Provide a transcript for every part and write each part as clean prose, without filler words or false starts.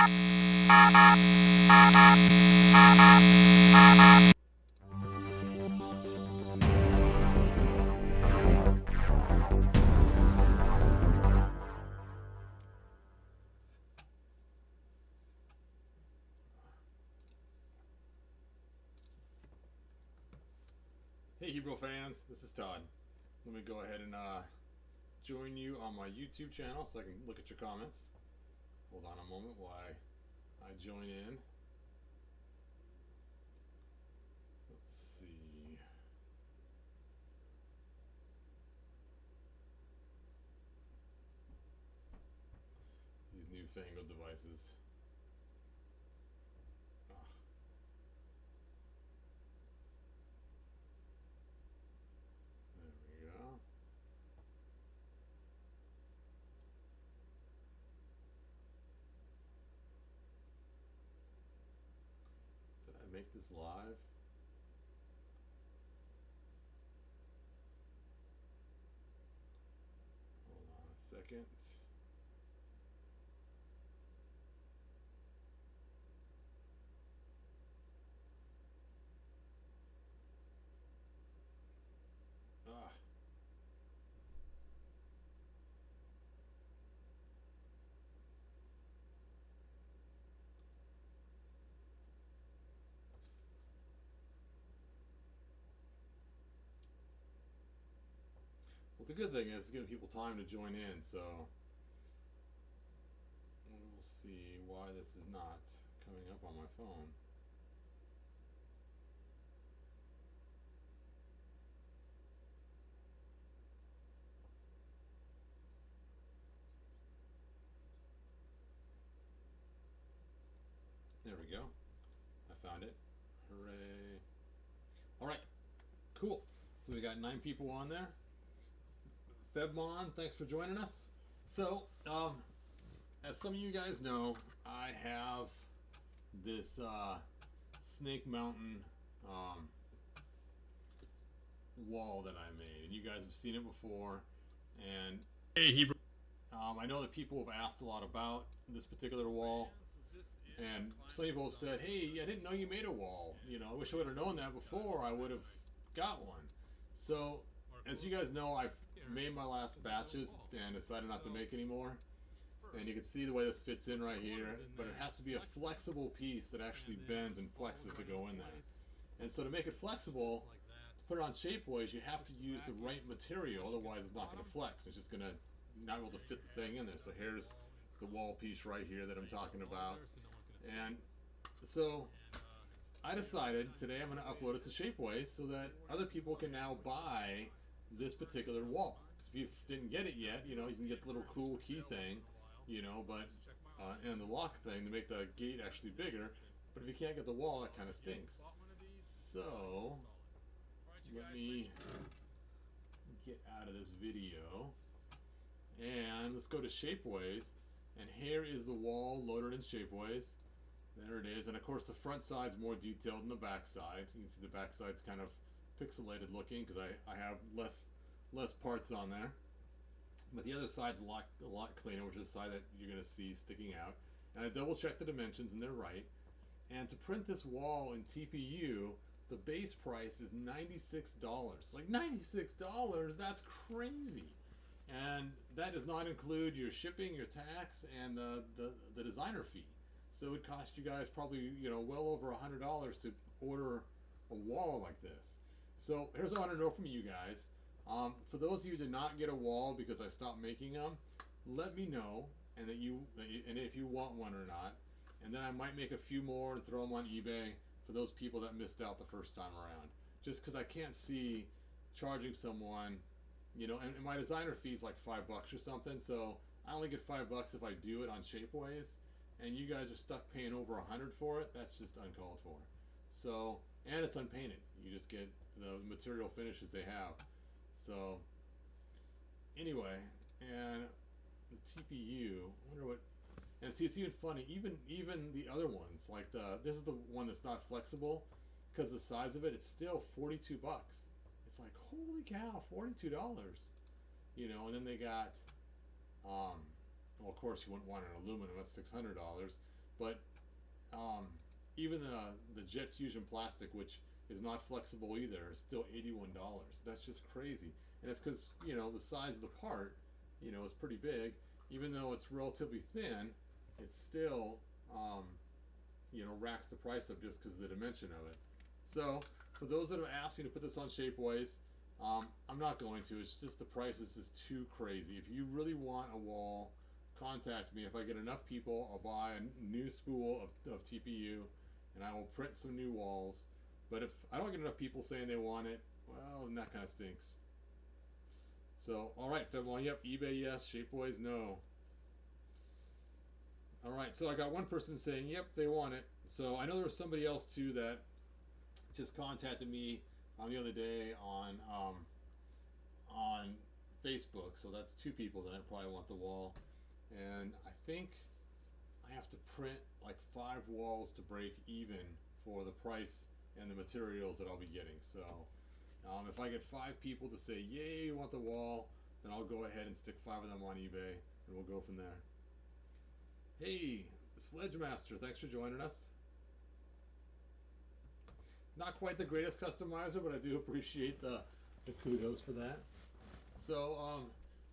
Hey Hebrew fans, this is Todd. Let me go ahead and join you on my YouTube channel so I can look at your comments. Hold on a moment while I join in. Let's see. These newfangled devices. Make this live. Hold on a second. Well, the good thing is it's giving people time to join in, so we'll see why this is not coming up on my phone. There we go. I found it. Hooray. All right, cool. So we got 9 people on there. Febmon, thanks for joining us. So, as some of you guys know, I have this Snake Mountain wall that I made, and you guys have seen it before. And hey, Hebrew. I know that people have asked a lot about this particular wall, and some people have said, "Hey, I didn't know you made a wall. You know, I wish I would have known that before. I would have got one." So, as you guys know, I've made my last batches and decided not to make any more. And you can see the way this fits in right here, but it has to be a flexible piece that actually bends and flexes to go in there. And so to make it flexible, to put it on Shapeways, you have to use the right material, otherwise it's not going to flex. It's just going to not be able to fit the thing in there. So here's the wall piece right here that I'm talking about. And so I decided today I'm going to upload it to Shapeways so that other people can now buy this particular wall. Because if you didn't get it yet, you know, you can get the little cool key thing, you know, but and the lock thing to make the gate actually bigger. But if you can't get the wall, that kind of stinks. So let me get out of this video and let's go to Shapeways. And here is the wall loaded in Shapeways. There it is. And of course the front side's more detailed than the back side. You can see the back side's kind of pixelated looking because I have less parts on there, but the other side's a lot cleaner, which is the side that you're going to see sticking out. And I double checked the dimensions and they're right. And to print this wall in TPU, the base price is $96. Like $96, that's crazy. And that does not include your shipping, your tax, and the designer fee. So it would cost you guys probably, you know, well over $100 to order a wall like this. So here's what I want to know from you guys. For those of you who did not get a wall because I stopped making them, let me know, and if you want one or not, and then I might make a few more and throw them on eBay for those people that missed out the first time around. Just because I can't see charging someone, you know, and my designer fee is like $5 or something, so I only get $5 if I do it on Shapeways, and you guys are stuck paying over $100 for it. That's just uncalled for. So, and it's unpainted. You just get the material finishes they have. So anyway, and the TPU, I wonder what, and see, it's even funny, even the other ones, like this is the one that's not flexible, because the size of it, it's still $42. It's like, holy cow, $42, you know. And then they got well, of course you wouldn't want an aluminum, that's $600. but even the Jet Fusion plastic, which is not flexible either, is still $81. That's just crazy, and it's because the size of the part is pretty big. Even though it's relatively thin, it's still racks the price up just because of the dimension of it. So for those that have asked me to put this on Shapeways, I'm not going to. It's just the price is just too crazy. If you really want a wall, contact me. If I get enough people, I'll buy a new spool of TPU and I will print some new walls. But if I don't get enough people saying they want it, well, then that kind of stinks. So, alright, February, yep, eBay yes, Shapeways no. Alright, so I got one person saying, yep, they want it. So I know there was somebody else too that just contacted me the other day on Facebook. So that's two people that probably want the wall. And I think I have to print like 5 walls to break even for the price and the materials that I'll be getting. So if I get 5 people to say, yay, you want the wall, then I'll go ahead and stick 5 of them on eBay and we'll go from there. Hey, Sledgemaster, thanks for joining us. Not quite the greatest customizer, but I do appreciate the kudos for that. So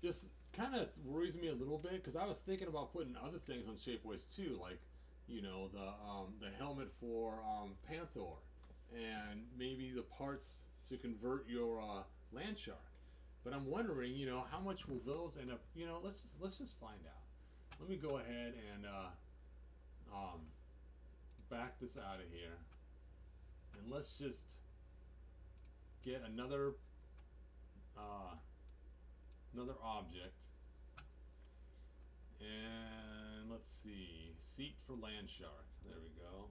this kind of worries me a little bit because I was thinking about putting other things on Shapeways too, like the helmet for Panther, and maybe the parts to convert your land shark. But I'm wondering, how much will those end up? Let's just find out. Let me go ahead and back this out of here, and let's just get another object, and let's see, seat for land shark. There we go.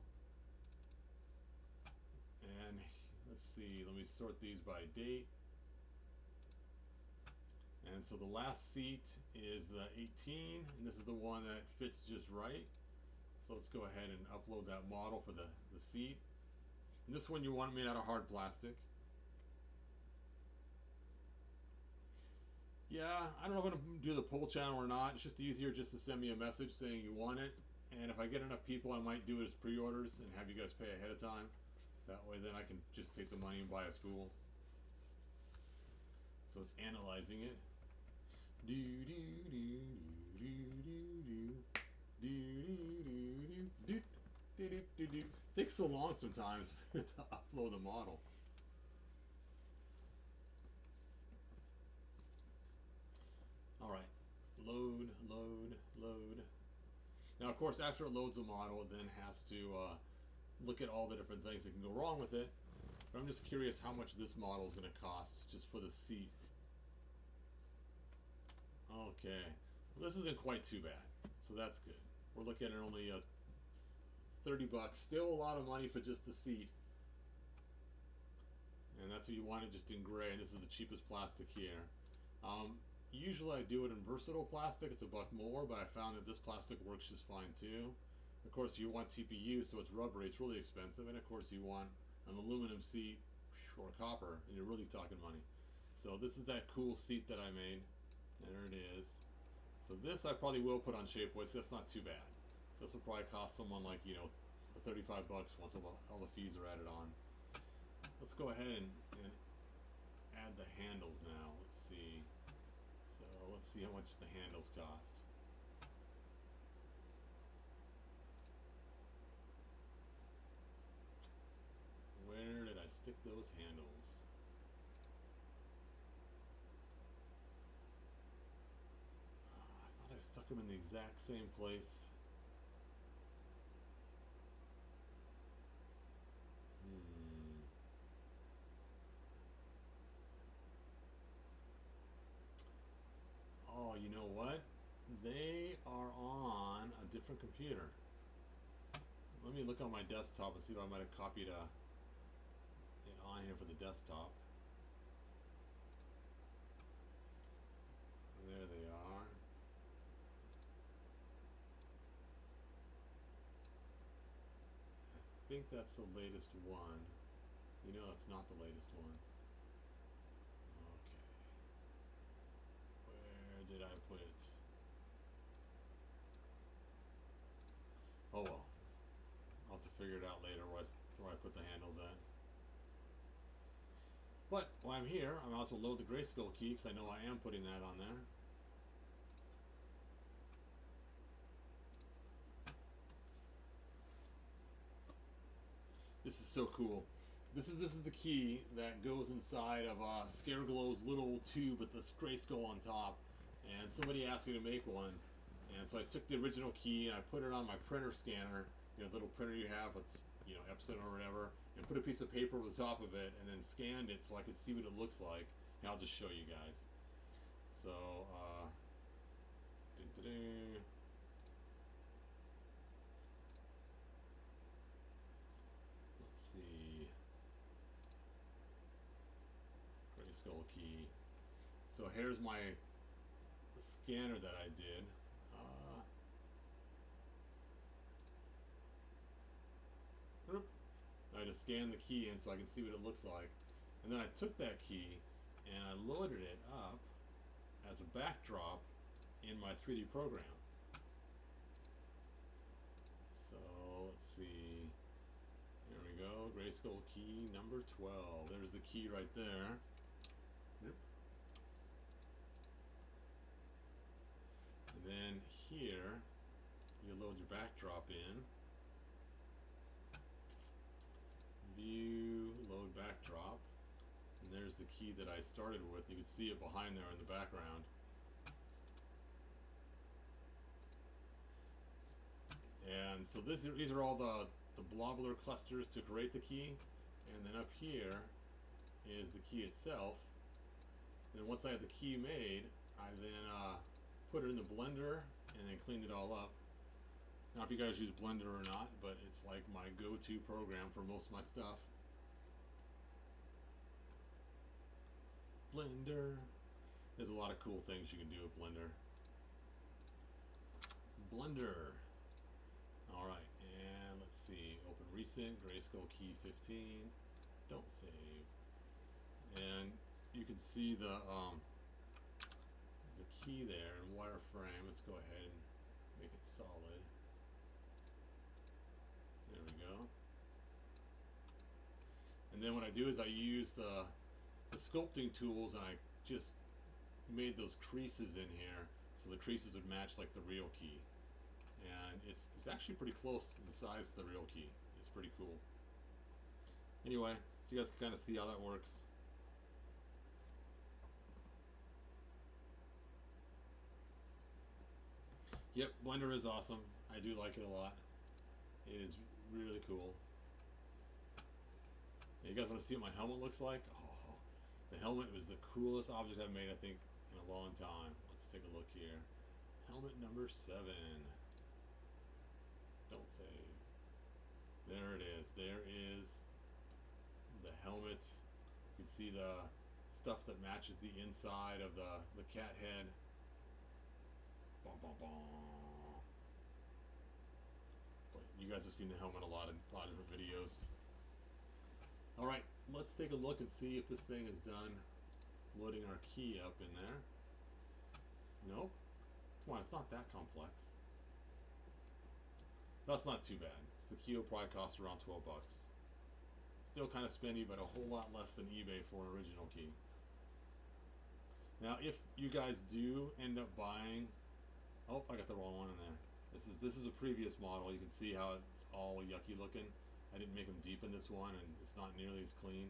And let's see, let me sort these by date. And so the last seat is the 18, and this is the one that fits just right. So let's go ahead and upload that model for the seat. And this one you want made out of hard plastic. Yeah, I don't know if I'm going to do the poll channel or not. It's just easier just to send me a message saying you want it. And if I get enough people, I might do it as pre-orders and have you guys pay ahead of time. That way then I can just take the money and buy a spool. So it's analyzing it. Do do do do do do do do do do do. It takes so long sometimes to upload the model. Alright, load, load, load. Now of course after it loads the model, it then has to look at all the different things that can go wrong with it. But I'm just curious how much this model is going to cost just for the seat. Okay, well, this isn't quite too bad, so that's good. We're looking at only 30 bucks, still a lot of money for just the seat. And that's what you want it, just in gray, and this is the cheapest plastic here. Usually I do it in versatile plastic, it's $1 more, but I found that this plastic works just fine too. Of course you want TPU, so it's rubbery, it's really expensive, and of course you want an aluminum seat or copper, and you're really talking money. So this is that cool seat that I made. There it is. So this I probably will put on Shapeways, that's not too bad. So this will probably cost someone like, 35 bucks once all the fees are added on. Let's go ahead and add the handles now. Let's see. So let's see how much the handles cost. Where did I stick those handles? I thought I stuck them in the exact same place. Oh, you know what? They are on a different computer. Let me look on my desktop and see if I might have copied it on here for the desktop. There they are. I think that's the latest one. It's not the latest one. Where did I put it? Oh well. I'll have to figure it out later where I put the handles at. But while I'm here, I'm also load the grayscale key because I know I am putting that on there. This is so cool. This is the key that goes inside of Scareglow's little tube with this grayskull on top. And somebody asked me to make one, and so I took the original key and I put it on my printer scanner, you know, the little printer you have, it's, you know, Epson or whatever, and put a piece of paper over the top of it, and then scanned it so I could see what it looks like. And I'll just show you guys. So, let's see. Grayskull key. So here's my scanner that I did. I just scanned the key in so I can see what it looks like. And then I took that key and I loaded it up as a backdrop in my 3D program. So let's see. There we go. Grayskull key number 12. There's the key right there. Yep. And then here, you load your backdrop in. View, load backdrop. And there's the key that I started with. You can see it behind there in the background. And so these are all the blobler clusters to create the key. And then up here is the key itself. And then once I had the key made, I then put it in the blender and then cleaned it all up. Not if you guys use Blender or not, but it's like my go-to program for most of my stuff. Blender. There's a lot of cool things you can do with Blender. Blender. Alright, and let's see. Open recent, grayskull key 15. Don't save. And you can see the key there in wireframe. Let's go ahead and make it solid. There we go. And then what I do is I use the sculpting tools and I just made those creases in here so the creases would match like the real key. And it's actually pretty close to the size of the real key. It's pretty cool. Anyway, so you guys can kind of see how that works. Yep, Blender is awesome. I do like it a lot. It is really cool. You guys want to see what my helmet looks like? Oh, the helmet was the coolest object I've made, I think, in a long time. Let's take a look here. Helmet number 7. Don't save. There it is. There is the helmet. You can see the stuff that matches the inside of the cat head. Bom, bom, bom. But you guys have seen the helmet a lot of different videos. Alright, let's take a look and see if this thing is done loading our key up in there. Nope. Come on, it's not that complex. That's not too bad. The key will probably cost around 12 bucks. Still kind of spendy, but a whole lot less than eBay for an original key. Now, if you guys do end up buying... Oh, I got the wrong one in there. This is a previous model. You can see how it's all yucky looking. I didn't make them deep in this one, and it's not nearly as clean.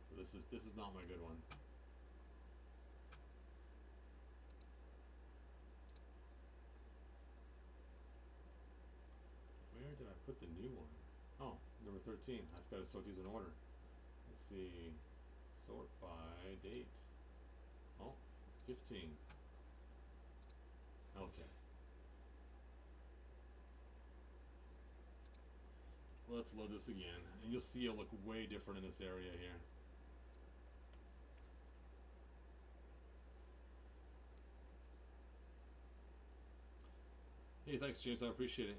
So this is not my good one. Where did I put the new one? Oh, number 13. I just got to sort these in order. Let's see. Sort by date. Oh, 15. Okay. Let's load this again. And you'll see it'll look way different in this area here. Hey, thanks, James. I appreciate it.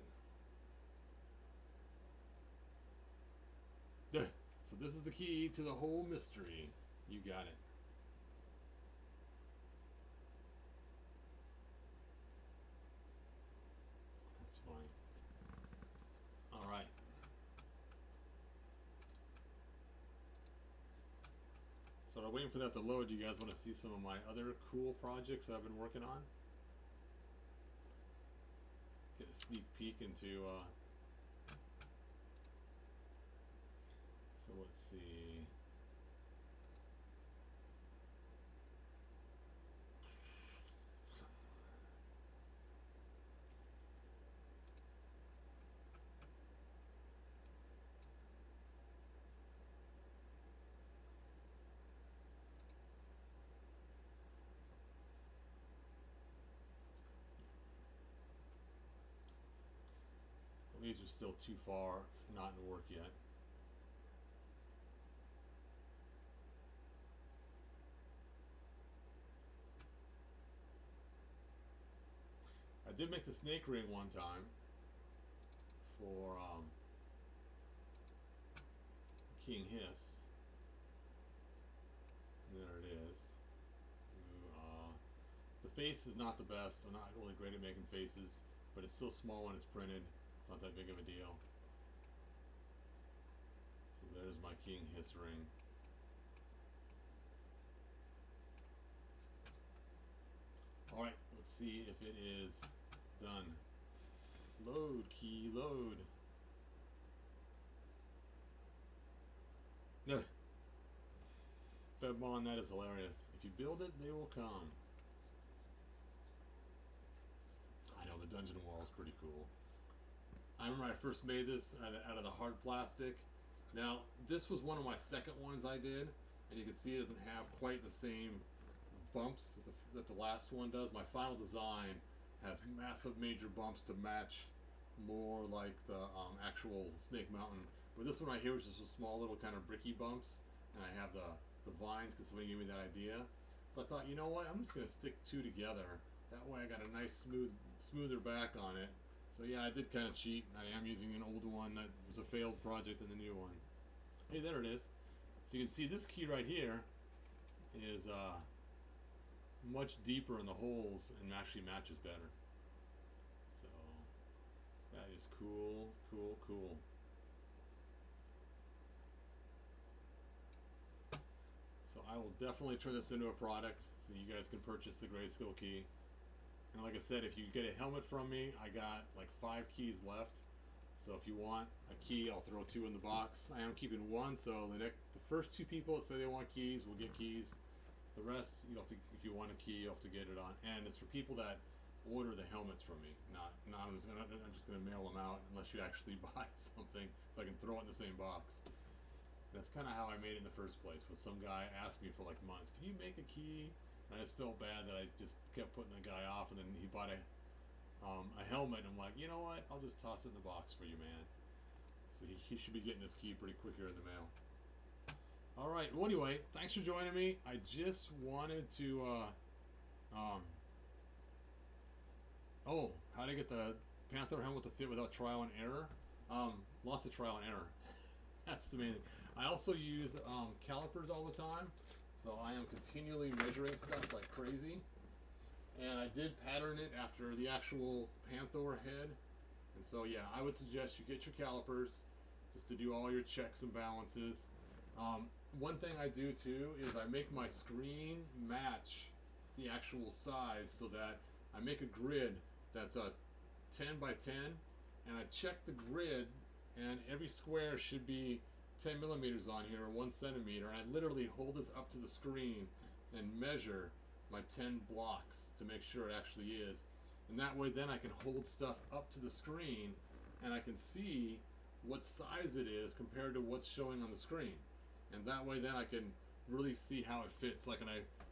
So this is the key to the whole mystery. You got it. That's funny. So I'm waiting for that to load. Do you guys want to see some of my other cool projects that I've been working on? Get a sneak peek into, so let's see. These are still too far, not in work yet. I did make the snake ring one time for King Hiss. There it is. The face is not the best. I'm not really great at making faces, but it's so small when it's printed. It's not that big of a deal. So there's my King Hiss ring. Alright, let's see if it is done. Load, key, load. Fedmon, that is hilarious. If you build it, they will come. I know, the dungeon wall is pretty cool. I remember I first made this out of the hard plastic. Now, this was one of my second ones I did, and you can see it doesn't have quite the same bumps that the last one does. My final design has massive major bumps to match more like the actual Snake Mountain. But this one right here was just a small little kind of bricky bumps, and I have the vines because somebody gave me that idea. So I thought, you know what, I'm just going to stick two together. That way I got a nice smoother back on it. So yeah, I did kind of cheat. I am using an old one that was a failed project in the new one. Hey, there it is. So you can see this key right here is much deeper in the holes and actually matches better. So that is cool, cool, cool. So I will definitely turn this into a product so you guys can purchase the Grayscale key. And like I said, if you get a helmet from me, I got like 5 keys left. So if you want a key, I'll throw 2 in the box. I am keeping 1, so the first 2 people that say they want keys will get keys. The rest, you have to, if you want a key, you have to get it on. And it's for people that order the helmets from me. I'm just gonna mail them out unless you actually buy something, so I can throw it in the same box. That's kind of how I made it in the first place. Was some guy asked me for like months, "Can you make a key?" And I just felt bad that I just kept putting the guy off, and then he bought a helmet, and I'm like, you know what? I'll just toss it in the box for you, man. So he should be getting this key pretty quick here in the mail. All right. Well, anyway, thanks for joining me. I just wanted to, oh, how to get the Panther helmet to fit without trial and error? Lots of trial and error. That's the main thing. I also use calipers all the time, so I am continually measuring stuff like crazy. And I did pattern it after the actual Panther head. And so yeah, I would suggest you get your calipers just to do all your checks and balances. One thing I do too is I make my screen match the actual size, so that I make a grid that's a 10 by 10, and I check the grid, and every square should be 10 millimeters on here, or 1 centimeter. I literally hold this up to the screen and measure my 10 blocks to make sure it actually is. And that way then I can hold stuff up to the screen, and I can see what size it is compared to what's showing on the screen. And that way then I can really see how it fits. Like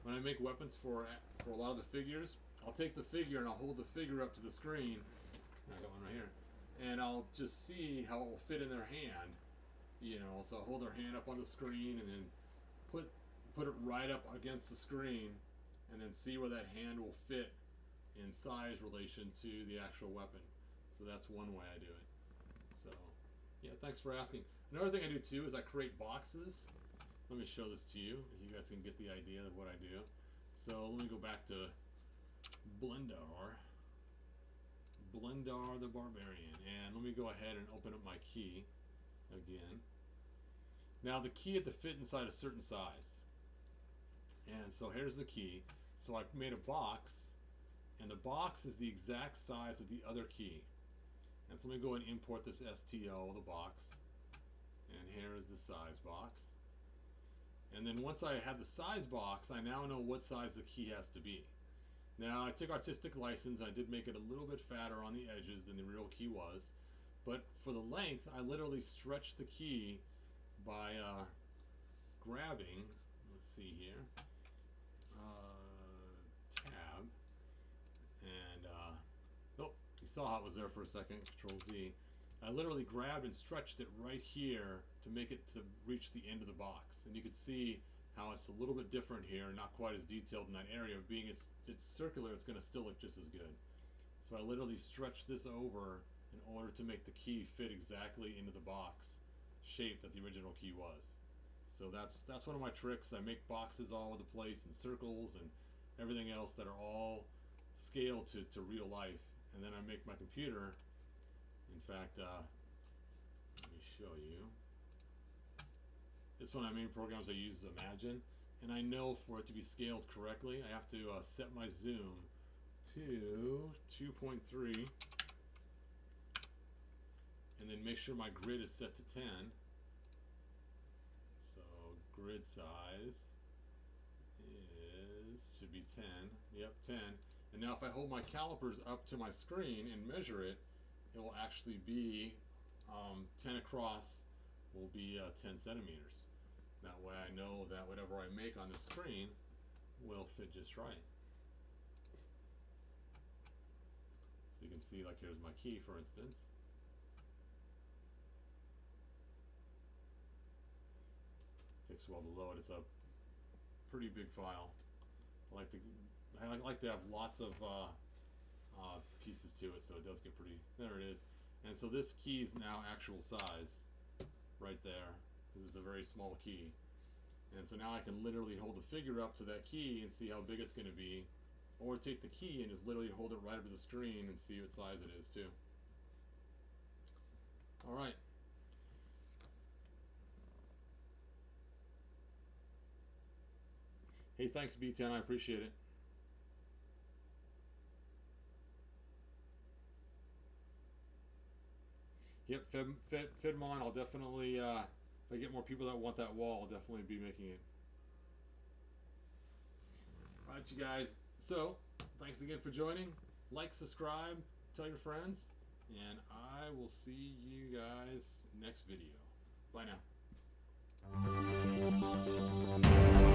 when I make weapons for a lot of the figures, I'll take the figure and I'll hold the figure up to the screen. I got one right here. And I'll just see how it will fit in their hand. You know, so I'll hold their hand up on the screen and then put it right up against the screen, and then see where that hand will fit in size relation to the actual weapon. So that's one way I do it. So yeah, thanks for asking. Another thing I do too is I create boxes. Let me show this to you, so you guys can get the idea of what I do. So let me go back to Blendar the Barbarian, and let me go ahead and open up my key again. Now the key had to fit inside a certain size. And so here's the key. So I made a box, and the box is the exact size of the other key. And so let me go and import this STO, the box. And here is the size box. And then once I have the size box, I now know what size the key has to be. Now I took artistic license, and I did make it a little bit fatter on the edges than the real key was. But for the length, I literally stretched the key by grabbing, let's see here, tab, and oh, you saw how it was there for a second, Control Z. I literally grabbed and stretched it right here to make it to reach the end of the box, and you can see how it's a little bit different here, not quite as detailed in that area. Being it's circular, it's going to still look just as good. So I literally stretched this over in order to make the key fit exactly into the box shape that the original key was. So that's one of my tricks. I make boxes all over the place and circles and everything else that are all scaled to real life, and then I make my computer. In fact, let me show you. This one of my main programs I use is Imagine, and I know for it to be scaled correctly, I have to set my zoom to 2.3, and then make sure my grid is set to 10. So grid size should be 10. Yep, 10. And now if I hold my calipers up to my screen and measure it, it will actually be 10 across will be 10 centimeters. That way I know that whatever I make on the screen will fit just right. So you can see, like, here's my key, for instance. Takes a while to load. It's a pretty big file. I like to have lots of pieces to it, so it does get pretty. There it is. And so this key is now actual size, right there. This is a very small key, and so now I can literally hold the figure up to that key and see how big it's going to be, or take the key and just literally hold it right up to the screen and see what size it is too. All right. Hey, thanks B10, I appreciate it. Yep, Fedmon, I'll definitely, if I get more people that want that wall, I'll definitely be making it. All right, you guys. So, thanks again for joining. Like, subscribe, tell your friends, and I will see you guys next video. Bye now.